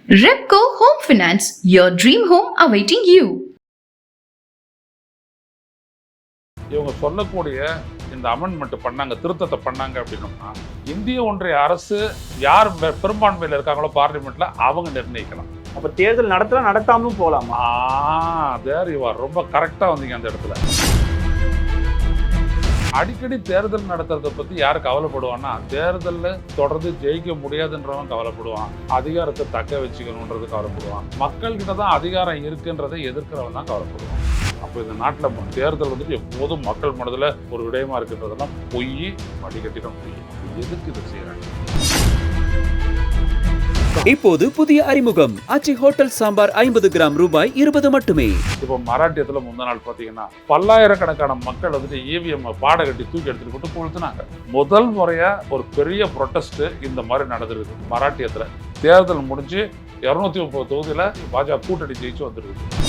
Repco Home Finance, your dream home awaiting you. இவங்க சொல்லக்கூடிய இந்த அமெண்ட்மெண்ட் பண்ணாங்க, திருத்தத்தை பண்ணாங்க அப்படின்னோம்னா, இந்திய ஒன்றிய அரசு யார் பெரும்பான்மையில் இருக்காங்களோ பார்லிமெண்ட்ல அவங்க நிர்ணயிக்கலாம். அப்ப தேர்தல் நடத்தலாம், நடத்தாமலும் போகலாமா? There you are. ரொம்ப கரெக்டா வந்தீங்க அந்த இடத்துல. அடிக்கடி தேர்தல் நடத்துறதை பத்தி யாரு கவலைப்படுவான்னா, தேர்தல்ல தொடர்ந்து ஜெயிக்க முடியாதுன்றவன் கவலைப்படுவான், அதிகாரத்தை தக்க வச்சுக்கணுன்றது கவலைப்படுவான், மக்கள் கிட்ட தான் அதிகாரம் இருக்குன்றதை எதிர்க்கிறவன் தான் கவலைப்படுவான். அப்போ இந்த நாட்டில் தேர்தல் வந்துட்டு எப்போதும் மக்கள் மனதில் ஒரு விடயமா இருக்குன்றதெல்லாம் பொய், வடிகட்டிடம் பொய். எதுக்கு இதை செய்யறாங்க? இப்போது புதிய அறிமுகம் ஆச்சி ஹோட்டல் சாம்பார் 50 கிராம் ரூபாய் 20 மட்டுமே. இப்போ மராட்டியத்துல முந்த நாள் பாத்தீங்கன்னா பல்லாயிரக்கணக்கான மக்கள் வந்துட்டு இவிஎம் பாட கட்டி தூக்கி எடுத்துட்டு போட்டு கொளுத்துனாங்க. முதல் முறையா ஒரு பெரிய ப்ரொட்டஸ்ட் இந்த மாதிரி நடந்திருக்கு மராட்டியத்துல. தேர்தல் முடிஞ்சு 230 தொகுதியில பாஜக கூட்டணி ஜெயிச்சு வந்துருக்கு.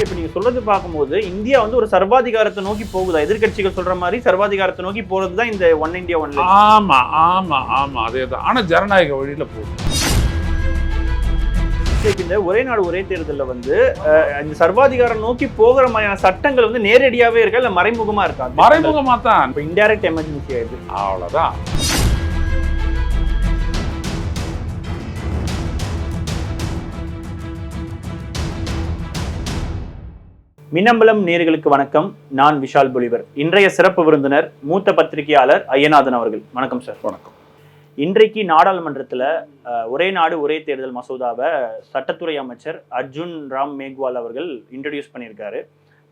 இப்ப நீங்க சொல்றது பார்க்கும்போது இந்தியா வந்து ஒரு சர்வாதிகாரத்தை நோக்கி போகுதா? எதிர்கட்சிகள் சொல்ற மாதிரி சர்வாதிகாரத்தை நோக்கி போறதுதான் இந்த ஒன் இந்தியா ஒன் லைன். ஆமா ஆமா ஆமா அதேதான். ஆனா ஜனநாயக வழியில போகுது. இந்த ஒரே நாடு ஒரே தேர்தலில் வந்து இந்த சர்வாதிகாரம் நோக்கி போகிற மாதிரியான சட்டங்கள் வந்து நேரடியாவே இருக்கா இல்ல மறைமுகமா இருக்கா? மறைமுகமா தான். இப்ப இன்டைரக்ட் எமர்ஜென்சி ஆயிடுது. அவ்வளவுதான். மின்னம்பலம் நேயர்களுக்கு வணக்கம். நான் விஷால் பொலிவர். இன்றைய சிறப்பு விருந்தினர் மூத்த பத்திரிகையாளர் ஐயநாதன் அவர்கள். வணக்கம் சார். வணக்கம். இன்றைக்கு நாடாளுமன்றத்தில் ஒரே நாடு ஒரே தேர்தல் மசோதாவை சட்டத்துறை அமைச்சர் அர்ஜுன் ராம் மேக்வால் அவர்கள் இன்ட்ரடியூஸ் பண்ணியிருக்காரு.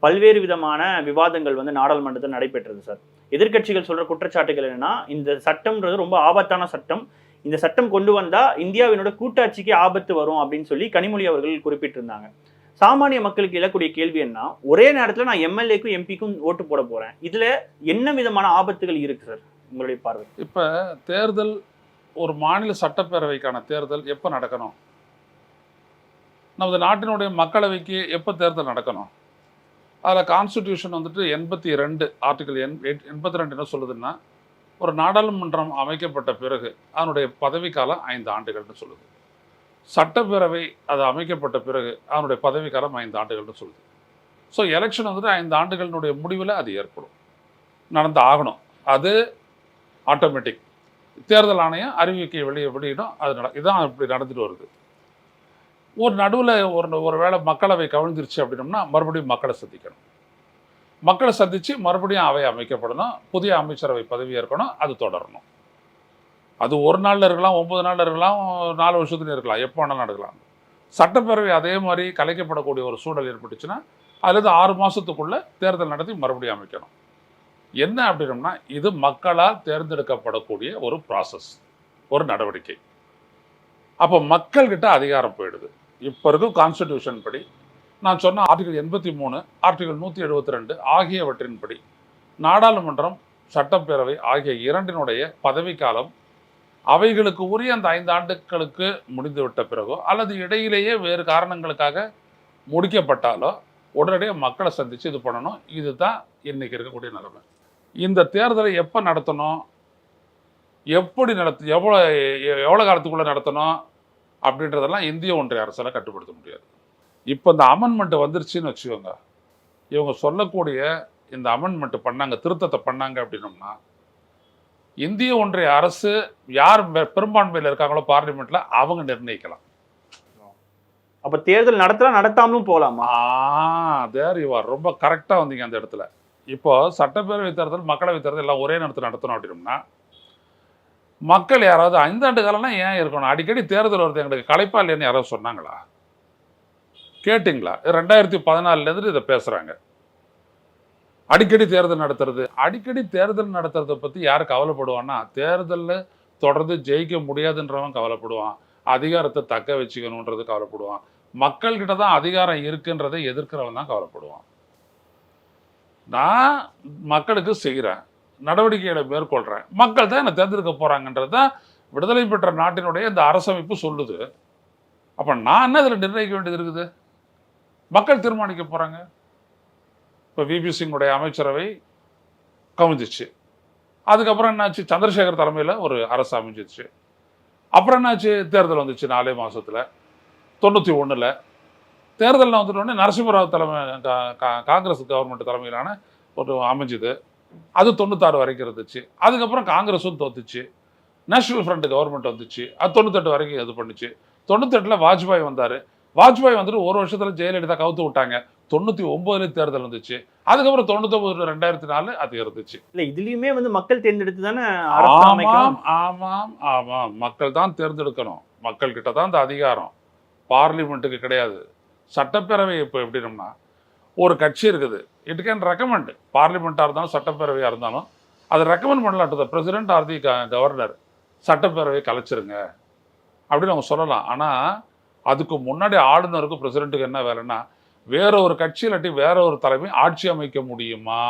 பல்வேறு விதமான விவாதங்கள் வந்து நாடாளுமன்றத்தில் நடைபெற்றது சார். எதிர்கட்சிகள் சொல்ற குற்றச்சாட்டுகள் என்னன்னா, இந்த சட்டம்ன்றது ரொம்ப ஆபத்தான சட்டம், இந்த சட்டம் கொண்டு வந்தா இந்தியாவினோட கூட்டாட்சிக்கு ஆபத்து வரும் அப்படின்னு சொல்லி கனிமொழி அவர்கள் குறிப்பிட்டிருந்தாங்க. சாமானிய மக்களுக்கு எழக்கூடிய கேள்வி என்ன, ஒரே நேரத்தில் நான் எம்எல்ஏக்கும் எம்பிக்கும் ஓட்டு போட போறேன், இதுல என்ன விதமான ஆபத்துகள் இருக்கு சார் உங்களுடைய பார்வை? இப்ப தேர்தல், ஒரு மாநில சட்டப்பேரவைக்கான தேர்தல் எப்ப நடக்கணும்? நமது நாட்டினுடைய மக்களவைக்கு எப்ப தேர்தல் நடக்கணும்? அதில் கான்ஸ்டிடியூஷன் வந்துட்டு 82 ஆர்டிகல் 82 என்ன சொல்லுதுன்னா, ஒரு நாடாளுமன்றம் அமைக்கப்பட்ட பிறகு அதனுடைய பதவிக்காலம் 5 ஆண்டுகள்னு சொல்லுது. சட்டப்பேரவை அது அமைக்கப்பட்ட பிறகு அதனுடைய பதவிக்காலம் 5 ஆண்டுகள்னு சொல்லுது. ஸோ எலெக்ஷன் வந்துட்டு 5 ஆண்டுகளினுடைய முடிவில் அது ஏற்படும், நடந்து ஆகணும். அது ஆட்டோமேட்டிக். தேர்தல் ஆணையம் அறிவிக்கை வெளியிடும். அது இதுதான் இப்படி நடந்துட்டு வருது. ஒரு நடுவில் ஒரு வேளை மக்களவை கவிழ்ந்துருச்சு அப்படின்னோம்னா மறுபடியும் மக்களை சந்திக்கணும். மக்களை சந்தித்து மறுபடியும் அவை அமைக்கப்படணும், புதிய அமைச்சரவை பதவி ஏற்கணும், அது தொடரணும். அது ஒரு நாளில் இருக்கலாம், 9 நாளில் இருக்கலாம், 4 வருஷத்துல இருக்கலாம், எப்போ வேணாலும் நடக்கலாம். சட்டப்பேரவை அதே மாதிரி கலைக்கப்படக்கூடிய ஒரு சூழல் ஏற்பட்டுச்சுன்னா அதுலேருந்து 6 மாதத்துக்குள்ளே தேர்தல் நடத்தி மறுபடியும் அமைக்கணும். என்ன அப்படின்னோம்னா, இது மக்களால் தேர்ந்தெடுக்கப்படக்கூடிய ஒரு ப்ராசஸ், ஒரு நடவடிக்கை. அப்போ மக்கள்கிட்ட அதிகாரம் போயிடுது. இப்போ இருக்கும் கான்ஸ்டிடியூஷன் படி, நான் சொன்ன ஆர்டிகல் 83, ஆர்டிகல் 172 ஆகியவற்றின்படி நாடாளுமன்றம், சட்டப்பேரவை ஆகிய இரண்டினுடைய பதவிக்காலம் அவைகளுக்கு உரிய அந்த 5 ஆண்டுகளுக்கு முடிந்துவிட்ட பிறகோ அல்லது இடையிலேயே வேறு காரணங்களுக்காக முடிக்கப்பட்டாலோ உடனடியாக மக்களை சந்தித்து இது பண்ணணும். இதுதான் இன்னைக்கு இருக்கக்கூடிய நிலைமை. இந்த தேர்தலை எப்போ நடத்தணும், எப்படி எவ்வளோ காலத்துக்குள்ளே நடத்தணும் அப்படின்றதெல்லாம் இந்திய ஒன்றிய அரசால் கட்டுப்படுத்த முடியாது. இப்போ இந்த அமெண்ட்மெண்ட் வந்துருச்சுன்னு வச்சுக்கோங்க, இவங்க சொல்லக்கூடிய இந்த அமெண்ட்மெண்ட் பண்ணாங்க, திருத்தத்தை பண்ணாங்க அப்படின்னோம்னா, இந்திய ஒன்றிய அரசு யார் பெரும்பான்மையில் இருக்காங்களோ பார்லிமெண்ட்ல அவங்க நிர்ணயிக்கலாம். அப்ப தேர்தல் நடத்தலாம், நடத்தாமலும் போகலாமா? There you are. ரொம்ப கரெக்டா வந்தீங்க அந்த இடத்துல. இப்போ சட்டப்பேரவை தேர்தல், மக்களவை தேர்தல் எல்லாம் ஒரே நேரத்தில் நடத்தணும் அப்படின்னோம்னா, மக்கள் யாராவது 5 ஆண்டு காலம்லாம் ஏன் இருக்கணும்? அடிக்கடி தேர்தல் வருது, எங்களுக்கு களைப்பா இல்லைன்னு யாராவது சொன்னாங்களா? கேட்டிங்களா? 2014 இதை பேசுறாங்க. அடிக்கடி தேர்தல் நடத்துறதை பற்றி யார் கவலைப்படுவான்னா, தேர்தலில் தொடர்ந்து ஜெயிக்க முடியாதுன்றவன் கவலைப்படுவான், அதிகாரத்தை தக்க வச்சுக்கணுன்றது கவலைப்படுவான், மக்கள்கிட்ட தான் அதிகாரம் இருக்குன்றதை எதிர்க்கிறவன் தான் கவலைப்படுவான். நான் மக்களுக்கு செய்கிறேன், நடவடிக்கைகளை மேற்கொள்கிறேன், மக்கள் தான் என்னை தேர்ந்தெடுக்க போகிறாங்கன்றது தான் விடுதலை பெற்ற நாட்டினுடைய இந்த அரசமைப்பு சொல்லுது. அப்போ நான் என்ன இதில் நிர்ணயிக்க வேண்டியது இருக்குது? மக்கள் தீர்மானிக்க போகிறாங்க. இப்போ விபி சிங்குடைய அமைச்சரவை கவிழ்ந்துச்சு. அதுக்கப்புறம் என்னாச்சு, சந்திரசேகர் தலைமையில் ஒரு அரசு அமைஞ்சிச்சு. அப்புறம் என்னாச்சு, தேர்தல் வந்துச்சு 4 மாதத்தில். 91 தேர்தலில் வந்துட்டோடனே நரசிம்மராவ் தலைமை காங்கிரஸ் கவர்மெண்ட் தலைமையிலான ஒரு அமைஞ்சுது. அது 96 வரைக்கும் இருந்துச்சு. அதுக்கப்புறம் காங்கிரஸும் தோத்துச்சு. நேஷனல் ஃப்ரண்ட் கவர்மெண்ட் வந்துச்சு. அது 98 வரைக்கும் இது பண்ணுச்சு. 98 வாஜ்பாய் வந்தார். வாஜ்பாய் வந்துட்டு ஒரு வருஷத்தில் ஜெயலலிதா கவுத்து விட்டாங்க. 99 தேர்தல் வந்துச்சு. அதுக்கப்புறம் 99 2004 அது இருந்துச்சு. இல்ல இதுலயுமே வந்து மக்கள் தேர்ந்தெடுத்து தானே அரசு அமைக்கணும். ஆமாம் ஆமாம், மக்கள் தான் தேர்ந்தெடுக்கணும். மக்கள் கிட்ட தான் இந்த அதிகாரம், பார்லிமெண்ட்டுக்கு கிடையாது. சட்டப்பேரவை இப்போ எப்படின்னா, ஒரு கட்சி இருக்குது, இட் கேன் ரெக்கமெண்ட், பார்லிமெண்ட்டாக இருந்தாலும் சட்டப்பேரவையாக இருந்தாலும் அதை ரெக்கமெண்ட் பண்ணலாம் to the president or the governor, சட்டப்பேரவையை கலைச்சிருங்க அப்படின்னு அவங்க சொல்லலாம். ஆனால் அதுக்கு முன்னாடி ஆளுநருக்கு பிரசிடென்ட்டுக்கு என்ன வேலைன்னா, வேற ஒரு கட்சி இல்லாட்டி வேற ஒரு தலைமை ஆட்சி அமைக்க முடியுமா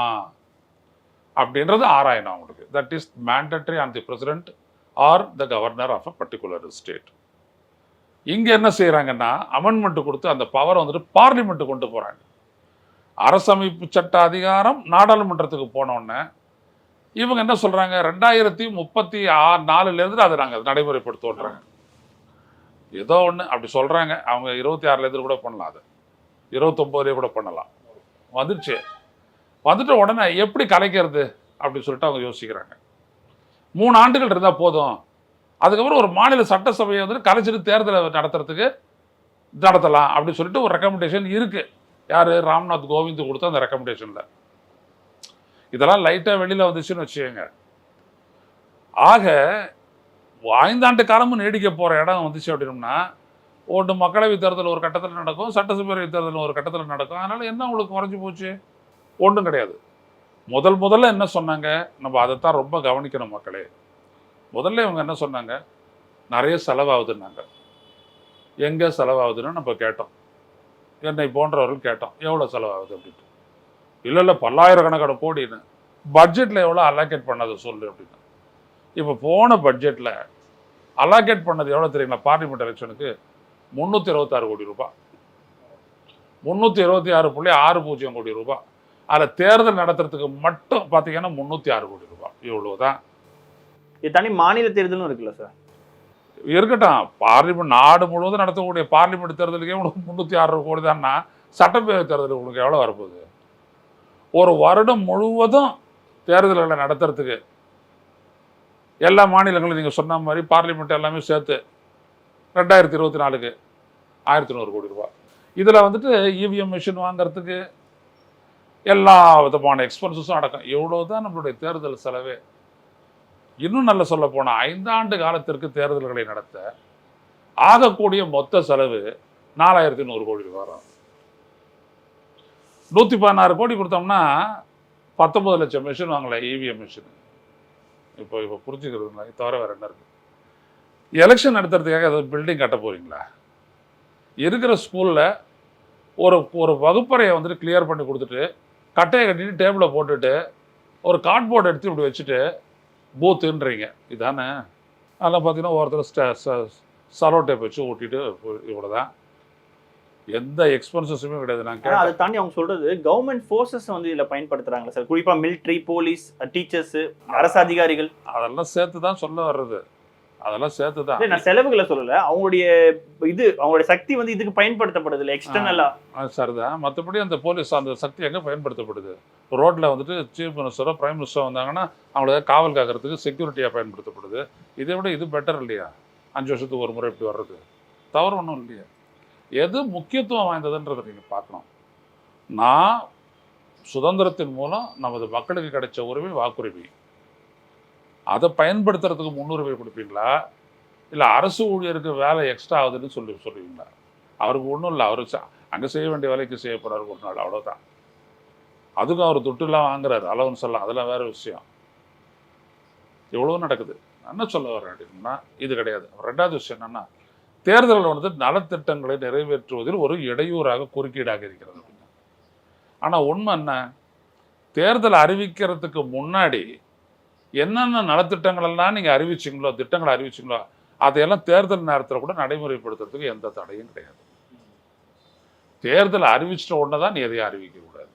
அப்படின்றது ஆராயணும் அவங்களுக்கு. That is mandatory on the president or the governor of a particular state. இங்கே என்ன செய்கிறாங்கன்னா, அமெண்ட்மெண்ட் கொடுத்து அந்த பவரை வந்துட்டு பார்லிமெண்ட்டு கொண்டு போகிறாங்க. அரசமைப்பு சட்ட அதிகாரம் நாடாளுமன்றத்துக்கு போனோடனே இவங்க என்ன சொல்கிறாங்க, 2034 அதை நாங்கள் நடைமுறைப்படுத்துவோன்றாங்க. ஏதோ ஒன்று அப்படி சொல்கிறாங்க. அவங்க 26 கூட பண்ணலாம், அது 29 கூட பண்ணலாம். வந்துட்டு உடனே எப்படி கலைக்கிறது அப்படின்னு சொல்லிட்டு அவங்க யோசிக்கிறாங்க. 3 ஆண்டுகள் இருந்தால் போதும், அதுக்கப்புறம் ஒரு மாநில சட்டசபையை வந்துட்டு கலைச்சிட்டு தேர்தலை நடத்தலாம் அப்படின்னு சொல்லிட்டு ஒரு ரெக்கமெண்டேஷன் இருக்குது. யார், ராம்நாத் கோவிந்த் கொடுத்த அந்த ரெக்கமெண்டேஷனில். இதெல்லாம் லைட்டாக வெளியில் வந்துச்சுன்னு வச்சுக்கோங்க. ஆக 5 ஆண்டு காலமும் நீடிக்க போகிற இடம் வந்துச்சு அப்படின்னா, ஒன்று மக்களவை தேர்தல் ஒரு கட்டத்தில் நடக்கும், சட்டசபை தேர்தல் ஒரு கட்டத்தில் நடக்கும். அதனால் என்ன உங்களுக்கு குறைஞ்சி போச்சு? ஒன்றும் கிடையாது. முதல்ல என்ன சொன்னாங்க, நம்ம அதைத்தான் ரொம்ப கவனிக்கணும் மக்களே. முதல்ல இவங்க என்ன சொன்னாங்க, நிறைய செலவாகுதுன்னாங்க. எங்கே செலவாகுதுன்னு நம்ம கேட்டோம், என்னை போன்றவர்கள் கேட்டோம், எவ்வளோ செலவாகுது அப்படின்ட்டு. இல்லை பல்லாயிரக்கணக்கான கோடின்னு. பட்ஜெட்டில் எவ்வளோ அலோகேட் பண்ணதை சொல்லு அப்படின்னு. இப்போ போன பட்ஜெட்டில் அலோகேட் பண்ணது எவ்வளோ தெரியுங்களா? பார்லிமெண்ட் எலெக்ஷனுக்கு 326 கோடி ரூபாய், 326.60 கோடி ரூபாய். அதில் தேர்தல் நடத்துறதுக்கு மட்டும் பார்த்தீங்கன்னா 306 கோடி ரூபாய். இவ்வளோதான். இது தனி மாநில தேர்தலும் இருக்குல்ல சார்? இருக்கட்டும், பார்லிமெண்ட் நாடு முழுவதும் நடத்தக்கூடிய பார்லிமெண்ட் தேர்தலுக்கே உங்களுக்கு 306 கோடி தான்னா, சட்டப்பேரவை தேர்தலுக்கு உங்களுக்கு எவ்வளோ வரப்போகுது? ஒரு வருடம் முழுவதும் தேர்தல்களை நடத்துறதுக்கு எல்லா மாநிலங்களும் நீங்கள் சொன்ன மாதிரி பார்லிமெண்ட் எல்லாமே சேர்த்து 2024க்கு 1100 கோடி ரூபாய். இதில் வந்துட்டு இவிஎம் மிஷின் வாங்கிறதுக்கு எல்லா விதமான எக்ஸ்பென்சஸும் அடக்கம். எவ்வளோ தான் நம்மளுடைய தேர்தல் செலவே. இன்னும் நல்ல சொல்ல போனால் 5 ஆண்டு காலத்திற்கு தேர்தல்களை நடத்த ஆகக்கூடிய மொத்த செலவு 4100 கோடி ரூபாய். 116 கோடி கொடுத்தோம்னா 19 லட்சம் மிஷின் வாங்கலாம், இவிஎம் மிஷின். இப்போ புரிஞ்சுக்கிறதுங்களா? தவிர வேறு என்ன இருக்குது? எலெக்ஷன் நடத்துறதுக்காக ஏதாவது பில்டிங் கட்ட போகிறீங்களா? இருக்கிற ஸ்கூலில் ஒரு வகுப்பறையை வந்துட்டு கிளியர் பண்ணி கொடுத்துட்டு, கட்டையை கட்டிட்டு டேபிளை போட்டுட்டு ஒரு கார்ட்போர்டு எடுத்து இப்படி வச்சுட்டு பூத்துன்றீங்க, இதானே? அதெல்லாம் பார்த்தீங்கன்னா ஒருத்தர் சலோ டேப் வச்சு ஓட்டிட்டு இவ்வளோ தான். எந்த எக்ஸ்பென்சஸுமே கிடையாது. நான் அதை தாண்டி அவங்க சொல்றது கவர்மெண்ட் ஃபோர்ஸஸ் வந்து இதில் பயன்படுத்துறாங்க சார், குறிப்பாக மிலிட்ரி, போலீஸ், டீச்சர்ஸ், அரசு அதிகாரிகள், அதெல்லாம் சேர்த்து தான் சொல்ல வர்றது. அதெல்லாம் சேர்த்து தான். நான் செலவுகளை சொல்லலை, அவங்களுடைய சக்தி வந்து இதுக்கு பயன்படுத்தப்படுது இல்லை எக்ஸ்டர்னலா. சரிதான். மற்றபடி அந்த போலீஸ் அந்த சக்தி எங்கே பயன்படுத்தப்படுது? ரோட்டில் வந்துட்டு சீஃப் மினிஸ்டரோ பிரைம் மினிஸ்டரோ வந்தாங்கன்னா அவங்கள காவல் காக்கிறதுக்கு செக்யூரிட்டியாக பயன்படுத்தப்படுது. இதை விட இது பெட்டர் இல்லையா? 5 வருஷத்துக்கு ஒரு முறை இப்படி வர்றது தவறு ஒன்றும் இல்லையா? எது முக்கியத்துவம் வாய்ந்ததுன்றதை நீங்கள் பார்க்கணும். நான் சுதந்திரத்தின் மூலம் நமது மக்களுக்கு கிடைச்ச உரிமை வாக்குரிமை, அதை பயன்படுத்துறதுக்கு முன்னுரிமை கொடுப்பீங்களா, இல்லை அரசு ஊழியருக்கு வேலை எக்ஸ்ட்ரா ஆகுதுன்னு சொல்லுவீங்களா? அவருக்கு ஒன்றும் இல்லை, அவர் அங்கே செய்ய வேண்டிய வேலைக்கு செய்ய போகிறாரு ஒரு நாள், அவ்வளோதான். அதுக்கும் அவர் துட்டுலாம் வாங்குறாரு, அலவன்ஸ் எல்லாம், அதெல்லாம் வேறு விஷயம். எவ்வளோ நடக்குது. என்ன சொல்ல வர்றேன் அப்படின்னா, இது கிடையாது. 2வது விஷயம் என்னென்னா, தேர்தல்கள் வந்து நலத்திட்டங்களை நிறைவேற்றுவதில் ஒரு இடையூறாக குறுக்கீடாக இருக்கிறது அப்படின்னா. ஆனால் உண்மை என்ன, தேர்தல் அறிவிக்கிறதுக்கு முன்னாடி என்னென்ன நலத்திட்டங்களெல்லாம் நீங்கள் அறிவிச்சிங்களோ, திட்டங்களை அறிவிச்சிங்களோ, அதையெல்லாம் தேர்தல் நேரத்தில் கூட நடைமுறைப்படுத்துறதுக்கு எந்த தடையும் கிடையாது. தேர்தல் அறிவிச்சிட்ட உடனே தான் நீ எதையும் அறிவிக்கக்கூடாது.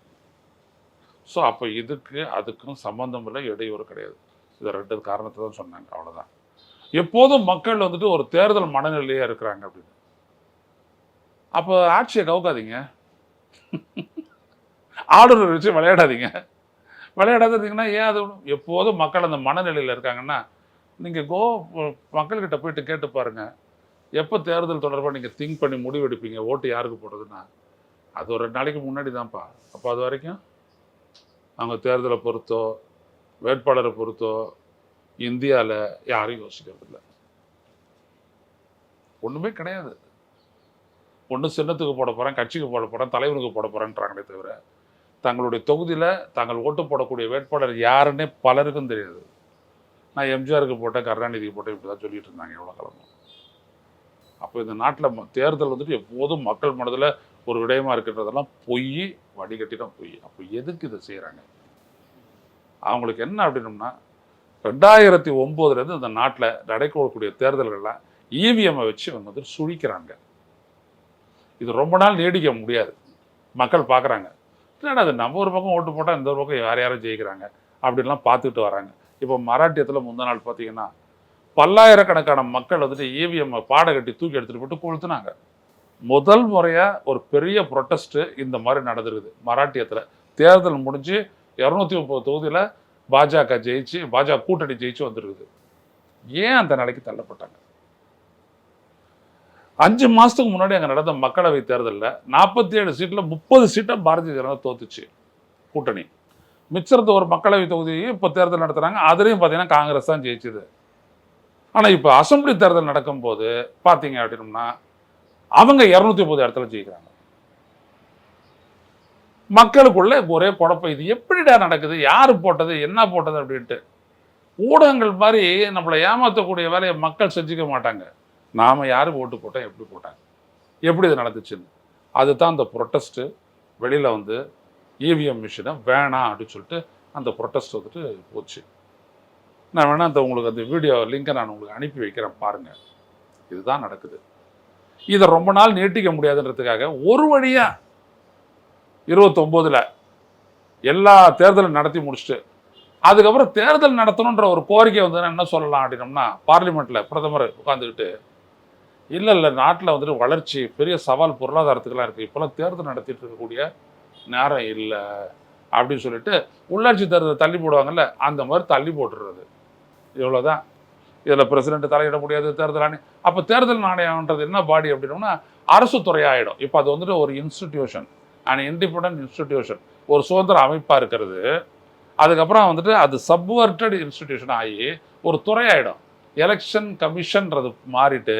ஸோ அப்போ இதுக்கும் சம்பந்தம் இல்லை, இடையூறு கிடையாது. இது 2 காரணத்தை தான் சொன்னாங்க, அவ்வளோதான். எப்போதும் மக்கள் வந்துட்டு ஒரு தேர்தல் மனநிலையே இருக்கிறாங்க அப்படின்னு. அப்போ ஆட்சியை கவுக்காதீங்க, ஆளுநர் வச்சு விளையாடாதீங்க. விளையாடாதீங்கன்னா ஏன் அது எப்போதும் மக்கள் அந்த மனநிலையில் இருக்காங்கன்னா, நீங்கள் மக்கள்கிட்ட போயிட்டு கேட்டு பாருங்க, எப்போ தேர்தல் தொடர்பாக நீங்கள் திங்க் பண்ணி முடிவெடுப்பீங்க ஓட்டு யாருக்கு போடுறதுன்னா, அது ஒரு 2 நாளைக்கு முன்னாடி தான்ப்பா. அப்போ அது வரைக்கும் அவங்க தேர்தலை பொறுத்தோ வேட்பாளரை பொறுத்தோ இந்தியாவில் யாரையும் யோசிக்கிறது இல்லை, ஒன்றுமே கிடையாது. ஒன்று சின்னத்துக்கு போட போகிறேன், கட்சிக்கு போட போகிறேன், தலைவனுக்கு போட போகிறேன்றாங்களே தவிர தங்களுடைய தொகுதியில் தாங்கள் ஓட்டு போடக்கூடிய வேட்பாளர் யாருன்னே பலருக்கும் தெரியாது. நான் எம்ஜிஆருக்கு போட்டேன், கருணாநிதிக்கு போட்டேன், இப்படி தான் சொல்லிட்டு இருந்தாங்க எவ்வளோ காலமும். அப்போ இந்த நாட்டில் தேர்தல் வந்துட்டு எப்போதும் மக்கள் மனதில் ஒரு விடயமாக இருக்கின்றதெல்லாம் பொய், வடிகட்டிதான் பொய். அப்போ எதுக்கு இதை செய்கிறாங்க? அவங்களுக்கு என்ன அப்படின்னோம்னா, 2009 இந்த நாட்டில் நடைபெறக்கூடிய தேர்தல்கள்லாம் இவிஎம்மை வச்சு அவங்க வந்துட்டு சுழிக்கிறாங்க. இது ரொம்ப நாள் நீடிக்க முடியாது. மக்கள் பார்க்குறாங்க, இல்லைடா அது நம்ம ஒரு பக்கம் ஓட்டு போட்டால் இந்த ஒரு பக்கம் யாரும் ஜெயிக்கிறாங்க அப்படின்லாம் பார்த்துக்கிட்டு வராங்க. இப்போ மராட்டியத்தில் முந்தின நாள் பார்த்தீங்கன்னா பல்லாயிரக்கணக்கான மக்கள் வந்துட்டு இவிஎம்மை பாட கட்டி தூக்கி எடுத்துகிட்டு போட்டு கொளுத்துனாங்க. முதல் முறையாக ஒரு பெரிய ப்ரொட்டஸ்ட்டு இந்த மாதிரி நடந்துருக்குது மராட்டியத்தில். தேர்தல் முடிஞ்சு 230 தொகுதியில் பாஜக ஜெயிச்சு, பாஜக கூட்டணி ஜெயிச்சு வந்துருக்குது. ஏன் அந்த நிலைக்கு தள்ளப்பட்டாங்க? 5 மாதத்துக்கு முன்னாடி அங்கே நடந்த மக்களவை தேர்தலில் 47 சீட்டில் 30 சீட்டை பாரதிய ஜனதா தோத்துச்சு கூட்டணி. மிச்சத்தை ஒரு மக்களவை தொகுதியும் இப்போ தேர்தல் நடத்துகிறாங்க, அதுலேயும் பார்த்தீங்கன்னா காங்கிரஸ் தான் ஜெயிச்சுது. ஆனால் இப்போ அசம்பிளி தேர்தல் நடக்கும்போது பார்த்தீங்க அப்படின்னோம்னா அவங்க 230 இடத்துல ஜெயிக்கிறாங்க. மக்களுக்குள்ள ஒரே குழப்பம், இது எப்படிடா நடக்குது, யார் போட்டது, என்ன போட்டது அப்படின்ட்டு. ஊடகங்கள் மாதிரி நம்மளை ஏமாற்றக்கூடிய வேலையை மக்கள் செஞ்சுக்க மாட்டாங்க. நாம் யாருக்கு ஓட்டு போட்டோம், எப்படி போட்டாங்க, எப்படி இது நடந்துச்சுன்னு. அதுதான் அந்த ப்ரொட்டஸ்ட்டு. வெளியில் வந்து இவிஎம் மிஷினை வேணாம் அப்படின்னு சொல்லிட்டு அந்த ப்ரொட்டஸ்ட் வந்துட்டு போச்சு. நான் வேணா அந்த உங்களுக்கு அந்த வீடியோ லிங்கை நான் உங்களுக்கு அனுப்பி வைக்கிறேன், பாருங்கள். இதுதான் நடக்குது. இதை ரொம்ப நாள் நீட்டிக்க முடியாதுன்றதுக்காக ஒரு வழியாக 29 எல்லா தேர்தலும் நடத்தி முடிச்சுட்டு அதுக்கப்புறம் தேர்தல் நடத்தணுன்ற ஒரு கோரிக்கை வந்ததுன்னா என்ன சொல்லலாம் அப்படின்னோம்னா, பார்லிமெண்ட்டில் பிரதமர் உட்காந்துக்கிட்டு இல்லை நாட்டில் வந்துட்டு வளர்ச்சி பெரிய சவால் பொருளாதாரத்துக்கெல்லாம் இருக்குது, இப்போல்லாம் தேர்தல் நடத்திட்டு இருக்கக்கூடிய நேரம் இல்லை அப்படின்னு சொல்லிட்டு உள்ளாட்சி தேர்தல் தள்ளி போடுவாங்கல்ல, அந்த மாதிரி தள்ளி போட்டுடுறது. இவ்வளோதான். இதில் பிரசிடென்ட் தலையிட முடியாது, தேர்தல் ஆணையம். அப்போ தேர்தல் ஆணையம்ன்றது என்ன பாடி அப்படின்னோம்னா அரசு துறையாகிடும். இப்போ அது வந்துட்டு ஒரு இன்ஸ்டிடியூஷன், அண்ட் இண்டிபெண்டன்ட் இன்ஸ்டிடியூஷன், ஒரு சுதந்திர அமைப்பாக இருக்கிறது. அதுக்கப்புறம் வந்துட்டு அது சப்வர்டட் இன்ஸ்டிடியூஷன் ஆகி ஒரு துறை ஆகிடும். எலெக்ஷன் கமிஷன்றது மாறிட்டு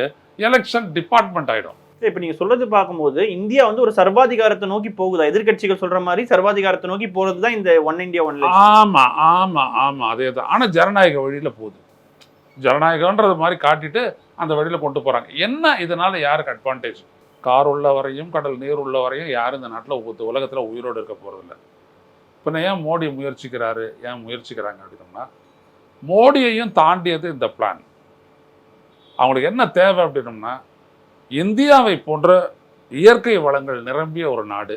எலெக்ஷன் டிபார்ட்மெண்ட் ஆகிடும். இப்போ நீங்கள் சொல்றது பார்க்கும்போது இந்தியா வந்து ஒரு சர்வாதிகாரத்தை நோக்கி போகுதா? எதிர்கட்சிகள் சொல்ற மாதிரி சர்வாதிகாரத்தை நோக்கி போகிறது தான் இந்த ஒன் இந்தியா ஒன் எலெக்ஷன். ஆமாம் ஆமாம் ஆமாம், அதே தான். ஆனால் ஜனநாயக வழியில் போகுது. ஜனநாயகன்றது மாதிரி காட்டிட்டு அந்த வழியில் கொண்டு போகிறாங்க. என்ன இதனால் யாருக்கு அட்வான்டேஜ்? கார் உள்ள வரையும் கடல் நீர் உள்ள வரையும் யாரும் இந்த நாட்டில் உலகத்தில் உயிரோடு இருக்க போகிறதில்ல. இப்போ ஏன் மோடி முயற்சிக்கிறாரு, ஏன் முயற்சிக்கிறாங்க அப்படின்னோம்னா, மோடியையும் தாண்டியது இந்த பிளான். அவங்களுக்கு என்ன தேவை அப்படின்னோம்னா, இந்தியாவை போன்ற இயற்கை வளங்கள் நிரம்பிய ஒரு நாடு,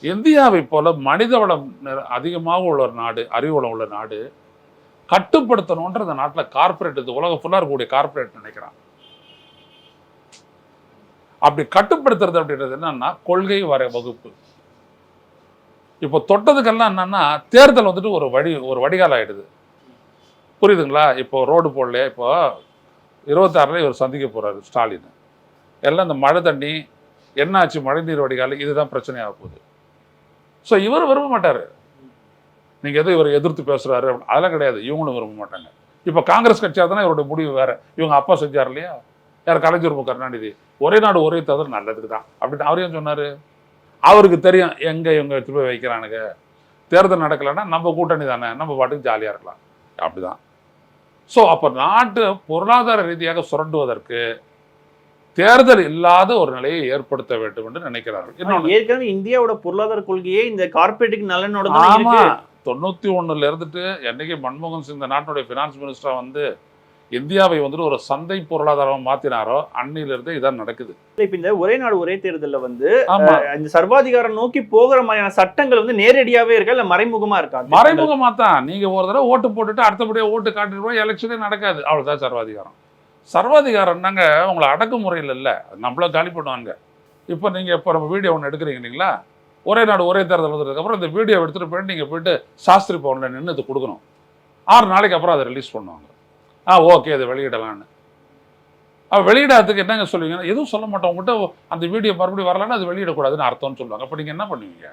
இந்தியாவை போல மனித வளம் அதிகமாக உள்ள ஒரு நாடு, அறிவுளம் உள்ள நாடு கட்டுப்படுத்தணுன்ற இந்த நாட்டில் கார்பரேட், இது உலகம் ஃபுல்லாக இருக்கக்கூடிய கார்பரேட் நினைக்கிறான். அப்படி கட்டுப்படுத்துறது அப்படின்றது என்னன்னா கொள்கை வகுப்பு. இப்போ தொட்டதுக்கெல்லாம் என்னன்னா தேர்தல் வந்துட்டு ஒரு வடிகால் ஆயிடுது. புரியுதுங்களா? இப்போ ரோடு போடலையா, இப்போ 26 இவர் சந்திக்க போறாரு ஸ்டாலின். எல்லாம் இந்த மழை தண்ணி என்னாச்சு, மழை நீர் வடிகால், இதுதான் பிரச்சனையாக போகுது. ஸோ இவர் விரும்ப மாட்டார். நீங்கள் எதோ இவர் எதிர்த்து பேசுறாரு அதெல்லாம் கிடையாது, இவங்களும் விரும்ப மாட்டாங்க. இப்போ காங்கிரஸ் கட்சியாக தானே இவருடைய முடிவு வேற. இவங்க அப்பா செஞ்சார் இல்லையா, யார், கலைஞர் கருணாநிதி, ஒரே நாடு ஒரே தேர்தல் நல்லதுக்கு தான் அப்படின்னு அவரையும் சொன்னார். அவருக்கு தெரியும் எங்கே இவங்க எடுத்து போய் வைக்கிறானுங்க, தேர்தல் நடக்கலைன்னா நம்ம கூட்டணி தானே, நம்ம பாட்டுக்கு ஜாலியாக இருக்கலாம், அப்படிதான். ஸோ அப்போ நாட்டு பொருளாதார ரீதியாக சுரண்டுவதற்கு தேர்தல் இல்லாத ஒரு நிலையை ஏற்படுத்த வேண்டும் என்று நினைக்கிறார்கள். இன்னொன்று, ஏற்கனவே இந்தியாவோட பொருளாதார கொள்கையே இந்த கார்பரேட்டுக்கு நலனோட 91 இருந்துட்டு என்னைக்கு மன்மோகன் சிங் இந்த நாட்டினுடைய ஃபினான்ஸ் மினிஸ்டராக வந்து இந்தியாவை வந்துட்டு ஒரு சந்தை பொருளாதாரம் மாத்தினாரோ அன்னிலிருந்து இதான் நடக்குது. இப்ப இந்த ஒரே நாடு ஒரே தேர்தல்ல வந்து ஆமா, இந்த சர்வாதிகாரம் நோக்கி போகிற மாதிரியான சட்டங்கள் வந்து நேரடியாவே இருக்கா இல்ல மறைமுகமா இருக்கா? மறைமுகமா தான். நீங்க ஒரு தடவை ஓட்டு போட்டுட்டு அடுத்தபடியே ஓட்டு காட்டிட்டு போய் எலெக்ஷனே நடக்காது. அவ்வளவுதான் சர்வாதிகாரம். சர்வாதிகாரம்னாங்க உங்களை அடக்குமுறையில் இல்லை, நம்மள காலி பண்ணுவாங்க. இப்போ நீங்கள் இப்போ நம்ம வீடியோ ஒன்று எடுக்கிறீங்க இல்லைங்களா, ஒரே நாடு ஒரே தேர்தல் வந்ததுக்கப்புறம் இந்த வீடியோ எடுத்துகிட்டு போயிட்டு நீங்கள் போயிட்டு சாஸ்திரி பவனில் நின்று இது கொடுக்கணும். 6 நாளைக்கு அப்புறம் அதை ரிலீஸ் பண்ணுவாங்க. ஓகே அதை வெளியிடலான்னு. வெளியிடாததுக்கு என்னங்க சொல்லுவீங்கன்னா, எதுவும் சொல்ல மாட்டோம், உங்கள்கிட்ட அந்த வீடியோ மறுபடியும் வரலான்னு அது வெளியிடக்கூடாதுன்னு அர்த்தம்னு சொல்லுவாங்க. அப்போ நீங்கள் என்ன பண்ணுவீங்க?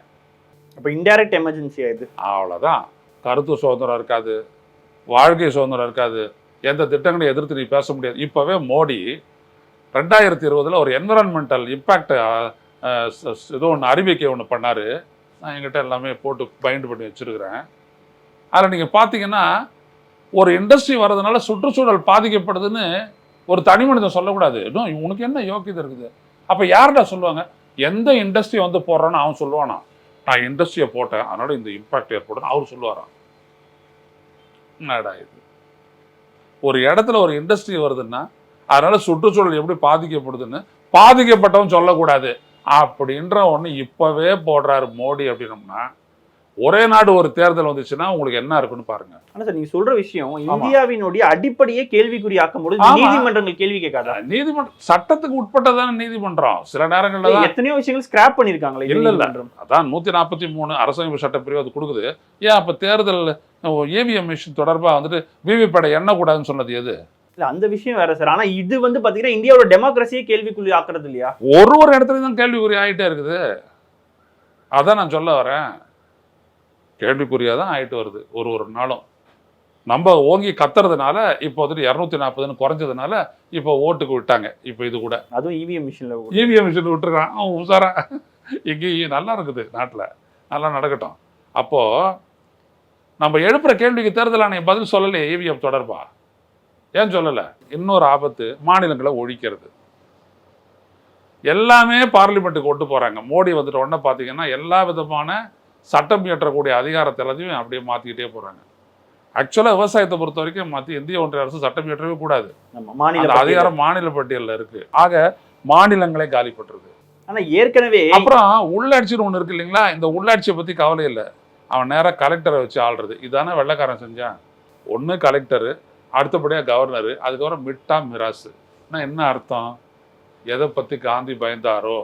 அப்போ இன்டைரக்ட் எமர்ஜென்சி ஆயிடுது. அவ்வளோதான். கருத்து சுதந்திரம் இருக்காது, வாழ்க்கை சுதந்திரம் இருக்காது, எந்த திட்டங்களையும் எதிர்த்து நீ பேச முடியாது. இப்போவே மோடி 2020 ஒரு என்விரான்மெண்டல் இம்பேக்ட் ஏதோ ஒன்று அறிவிக்கை ஒன்று பண்ணார். நான் என்கிட்ட எல்லாமே போட்டு பைண்ட் பண்ணி வச்சுருக்கிறேன். அதில் நீங்கள் பார்த்தீங்கன்னா ஒரு இண்டஸ்ட்ரி வர்றதுனால சுற்றுச்சூழல் பாதிக்கப்படுதுன்னு ஒரு தனி மனிதன் சொல்லக்கூடாது. இன்னும் உனக்கு என்ன யோக்கியதை இருக்குது? அப்போ யார்டா சொல்லுவாங்க? எந்த இண்டஸ்ட்ரி வந்து போடுறான்னு அவன் சொல்லுவானா, நான் இண்டஸ்ட்ரியை போட்டேன் அதனால இந்த இம்பேக்ட் ஏற்படும் அவர் சொல்லுவாரான். என்னடா இது? ஒரு இடத்துல ஒரு இண்டஸ்ட்ரி வருதுன்னா அதனால சுற்றுச்சூழல் எப்படி பாதிக்கப்படுதுன்னு பாதிக்கப்பட்டவன் சொல்லக்கூடாது அப்படின்ற ஒன்று இப்பவே போடுறாரு மோடி. அப்படின்னோம்னா ஒரே நாடு ஒரு தேர்தல் வந்துச்சுன்னா உங்களுக்கு என்ன இருக்குன்னு பாருங்க. ஆனா சார் நீங்க சொல்ற விஷயம் இந்தியாவினுடைய அடிப்படையே கேள்விக்குறியாக்கும் பொழுது நீதிமன்றங்கள் கேள்வி கேட்காதா? நீதிமன்றம் சட்டத்துக்கு உட்பட்டதான நீதிமன்றம். சில நேரங்கள்ல எத்தனையோ விஷயங்கள் ஸ்கிராப் பண்ணிருக்காங்களே. இல்ல அதான் 143 அரசியல் சட்டப்பிரிவு அது கொடுக்குது. ஏன் அப்ப தேர்தல் EVM மிஷின் தொடர்பா வந்துட்டு விவிபேட்டை எண்ணக்கூடாதுன்னு சொன்னது எது? இல்ல அந்த விஷயம் வேற சார். ஆனா இது வந்து பாத்தீங்கன்னா இந்தியாவோட டெமோக்ரஸியே கேள்விக்குறி ஆக்குறது இல்லையா? ஒரு இடத்துல தான் கேள்விக்குறி ஆகிட்டே இருக்குது. அதான் நான் சொல்ல வரேன், கேள்விக்குறியாக தான் ஆகிட்டு வருது ஒரு நாளும். நம்ம ஓங்கி கத்துறதுனால இப்போ வந்துட்டு 240 குறைஞ்சதுனால இப்போ ஓட்டுக்கு விட்டாங்க. இப்போ இது கூட அதுவும் EVM மிஷின் விட்டுருக்கான். அவன் உசாரா எங்கேயும் நல்லா இருக்குது, நாட்டில் நல்லா நடக்கட்டும். அப்போ நம்ம எழுப்புற கேள்விக்கு தேர்தல் ஆணையம் பதில் சொல்லலை EVM தொடர்பா. ஏன் சொல்லலை? இன்னொரு ஆபத்து மாநிலங்களை ஒழிக்கிறது. எல்லாமே பார்லிமெண்ட்டுக்கு கொண்டு போறாங்க. மோடி வந்துட்டு உடனே பார்த்தீங்கன்னா எல்லா விதமான சட்டம் இயற்றக்கூடிய அதிகாரத்தை எல்லாத்தையும் அப்படியே மாற்றிக்கிட்டே போகிறாங்க. ஆக்சுவலாக விவசாயத்தை பொறுத்த வரைக்கும் இந்திய ஒன்றிய அரசு சட்டம் இயற்றவே கூடாது. அந்த அதிகாரம் மாநில பட்டியலில் இருக்கு. ஆக மாநிலங்களே காலிப்பட்டுருது. ஆனால் ஏற்கனவே அப்புறம் உள்ளாட்சின்னு ஒன்று இருக்கு இல்லைங்களா, இந்த உள்ளாட்சியை பற்றி கவலை இல்லை. அவன் நேராக கலெக்டரை வச்சு ஆள்றது. இதானே வெள்ளைக்காரன் செஞ்சான். ஒன்று கலெக்டரு, அடுத்தபடியாக கவர்னரு, அதுக்கப்புறம் மிட்டா மிராசு. என்ன அர்த்தம்? எதை பற்றி காந்தி பயந்தாரோ,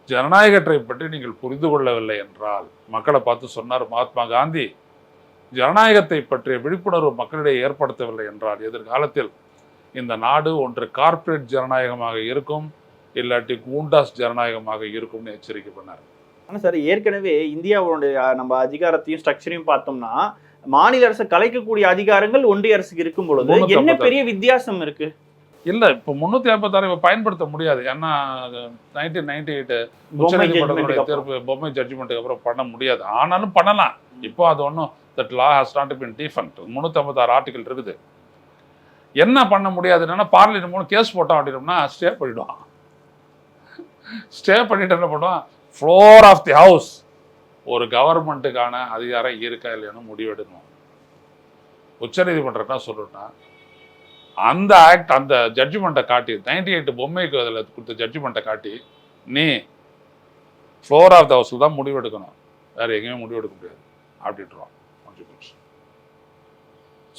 ஜனநாயகத்தை பற்றி நீங்கள் புரிந்து கொள்ளவில்லை என்றால், மக்களை பார்த்து சொன்னார் மகாத்மா காந்தி, ஜனநாயகத்தை பற்றிய விழிப்புணர்வு மக்களிடையே ஏற்படுத்தவில்லை என்றால் எதிர்காலத்தில் இந்த நாடு ஒன்று கார்ப்பரேட் ஜனநாயகமாக இருக்கும், இல்லாட்டி கூண்டாஸ் ஜனநாயகமாக இருக்கும்னு எச்சரிக்கை பண்ணார். ஆனால் சார் ஏற்கனவே இந்தியாவோட நம்ம அதிகாரத்தையும் ஸ்ட்ரக்சரையும் பார்த்தோம்னா மாநில அரசு கலைக்கக்கூடிய அதிகாரங்கள் ஒன்றிய அரசுக்கு இருக்கும் பொழுது என்ன பெரிய வித்தியாசம் இருக்கு? இல்லை, இப்போ 356 பயன்படுத்த முடியாது. ஏன்னா 1998 உச்சநீதிமன்றத்துடைய தீர்ப்பு பொம்மை ஜட்ஜ்மெண்ட்டுக்கு அப்புறம் பண்ண முடியாது. ஆனாலும் பண்ணலாம். இப்போ அது ஒன்றும் that law has not been defend. 356 article இருக்குது. என்ன பண்ண முடியாதுன்னா பார்லிமெண்ட் கேஸ் போட்டோம் அப்படின்னோம்னா ஸ்டே பண்ணிடுவான். ஸ்டே பண்ணிட்டு என்ன பண்ணுவான், ஃப்ளோர் ஆஃப் தி ஹவுஸ் ஒரு கவர்மெண்ட்டுக்கான அதிகாரம் இருக்கா இல்லையானு முடிவெடுக்கணும். உச்சநீதிமன்றம் என்ன சொல்லணும்னா, அந்த ஆக்ட் அந்த ஜட்ஜ்மெண்ட்டை காட்டி 98 பொம்மைக்கு அதில் கொடுத்த ஜட்ஜ்மெண்ட்டை காட்டி நீ ஃப்ளோர் ஆஃப் த ஹவுஸில் தான் முடிவெடுக்கணும், வேறு எங்கேயுமே முடிவெடுக்க முடியாது அப்படின்றான்.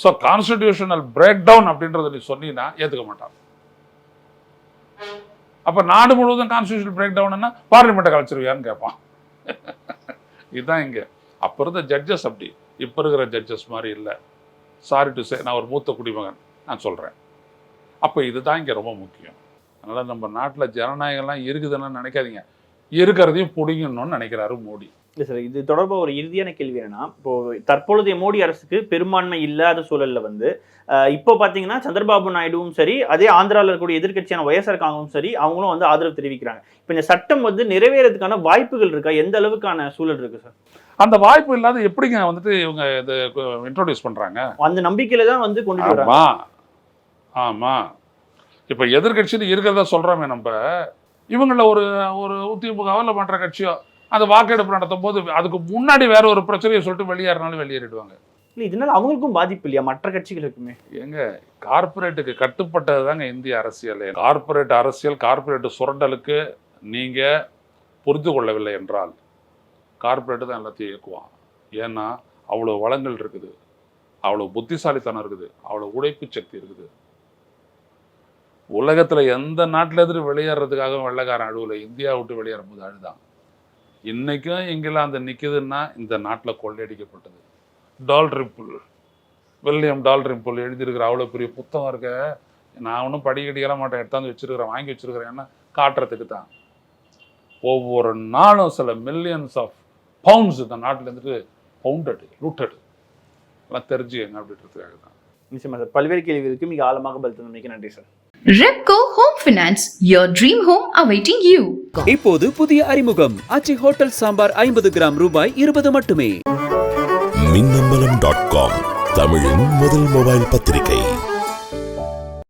ஸோ கான்ஸ்டிடியூஷனல் பிரேக் டவுன் அப்படின்றத நீ சொன்னீங்கன்னா ஏற்றுக்க மாட்டான். அப்போ நாடு முழுவதும் கான்ஸ்டியூஷனல் பிரேக் டவுன்னா பார்லிமெண்ட்டை கலைச்சிருவியான்னு கேட்பான். இதுதான் இங்கே. அப்போ இருந்த ஜட்ஜஸ் அப்படி, இப்போ இருக்கிற ஜட்ஜஸ் மாதிரி இல்லை. சாரி டு சே, நான் ஒரு மூத்த குடிமகன், நான் சொல்கிறேன். அப்போ இதுதான் இங்கே ரொம்ப முக்கியம். அதனால் நம்ம நாட்டில் ஜனநாயகம்லாம் இருக்குதுன்னு நினைக்காதீங்க, இருக்கிறதையும் பிடிங்கணும்னு நினைக்கிறாரு மோடி. இல்லை சார், இது தொடர்பாக ஒரு இறுதியான கேள்வி என்னன்னா, இப்போ தற்பொழுதைய மோடி அரசுக்கு பெரும்பான்மை இல்லாத சூழல்ல வந்து இப்போ பார்த்தீங்கன்னா சந்திரபாபு நாயுடுவும் சரி, அதே ஆந்திராவில் இருக்கக்கூடிய எதிர்கட்சியான ஒய்எஸ்ஆர் காங்கிரஸும் சரி, அவங்களும் வந்து ஆதரவு தெரிவிக்கிறாங்க. இப்போ இந்த சட்டம் வந்து நிறைவேறதுக்கான வாய்ப்புகள் இருக்கா? எந்த அளவுக்கான சூழல் இருக்கு சார்? அந்த வாய்ப்பு இல்லாத எப்படிங்க வந்துட்டு இவங்க இதை இன்ட்ரோடியூஸ் பண்றாங்க? அந்த நம்பிக்கையில தான் வந்து கொண்டு வராங்க. ஆமா, இப்போ எதிர்கட்சின்னு இருக்கிறதா சொல்றோமே நம்ம, இவங்கள ஒரு ஒரு திமுகவோ இல்லை மற்ற கட்சியோ அந்த வாக்கெடுப்பு நடத்தும் போது அதுக்கு முன்னாடி வேற ஒரு பிரச்சனையை சொல்லிட்டு வெளியேறினாலும் வெளியேறிடுவாங்க. இல்லை இதனால அவங்களுக்கும் பாதிப்பு இல்லையா மற்ற கட்சிகளுக்குமே? எங்க கார்ப்பரேட்டுக்கு கட்டுப்பட்டது தாங்க இந்திய அரசியல். கார்ப்பரேட் அரசியல், கார்ப்பரேட் சுரண்டலுக்கு நீங்க புரிந்து கொள்ளவில்லை என்றால் கார்ப்பரேட்டு தான் எல்லாத்தையும் இயக்குவான். ஏன்னா அவ்வளோ வளங்கள் இருக்குது, அவ்வளோ புத்திசாலித்தனம் இருக்குது, அவ்வளோ உழைப்பு சக்தி இருக்குது. உலகத்தில் எந்த நாட்டில் எதிர்த்து வெளியேறதுக்காக வெள்ளைக்காரன் அழுவலை, இந்தியா விட்டு வெளியேறும் போது அழுதான். இன்னைக்கும் இங்கிலாந்து நிற்குதுன்னா இந்த நாட்டில் கொள்ளையடிக்கப்பட்டது. டால்ரிம்பிள், வில்லியம் டால்ரிம்பிள் எழுதியிருக்கிற அவ்வளோ பெரிய புத்தகம் இருக்க, நான் ஒன்றும் படிக்கடிக்கலாம் மாட்டேன், எடுத்தாந்து வச்சிருக்கிறேன், வாங்கி வச்சிருக்கிறேன், ஏன்னா காட்டுறதுக்கு தான். ஒவ்வொரு நாளும் சில மில்லியன்ஸ் ஆஃப் பவுண்ட்ஸ் இந்த நாட்டில் இருந்துட்டு பவுண்டடு லூட்டடு எல்லாம் தெரிஞ்சுக்கங்க அப்படின்றதுக்காக தான். நிச்சயமா சார். பல்வேறு கேள்விகளுக்கு மிக ஆழமாக பதில் தந்தமைக்கு நன்றி sir. Repco Home Finance, your dream home awaiting you. இப்போது புதிய அறிமுகம் ஆச்சி ஹோட்டல் சாம்பார் 50 கிராம் ரூபாய் 20 மட்டுமே. மின்னம்பலம்.com தமிழின் முதல் மொபைல் பத்திரிகை.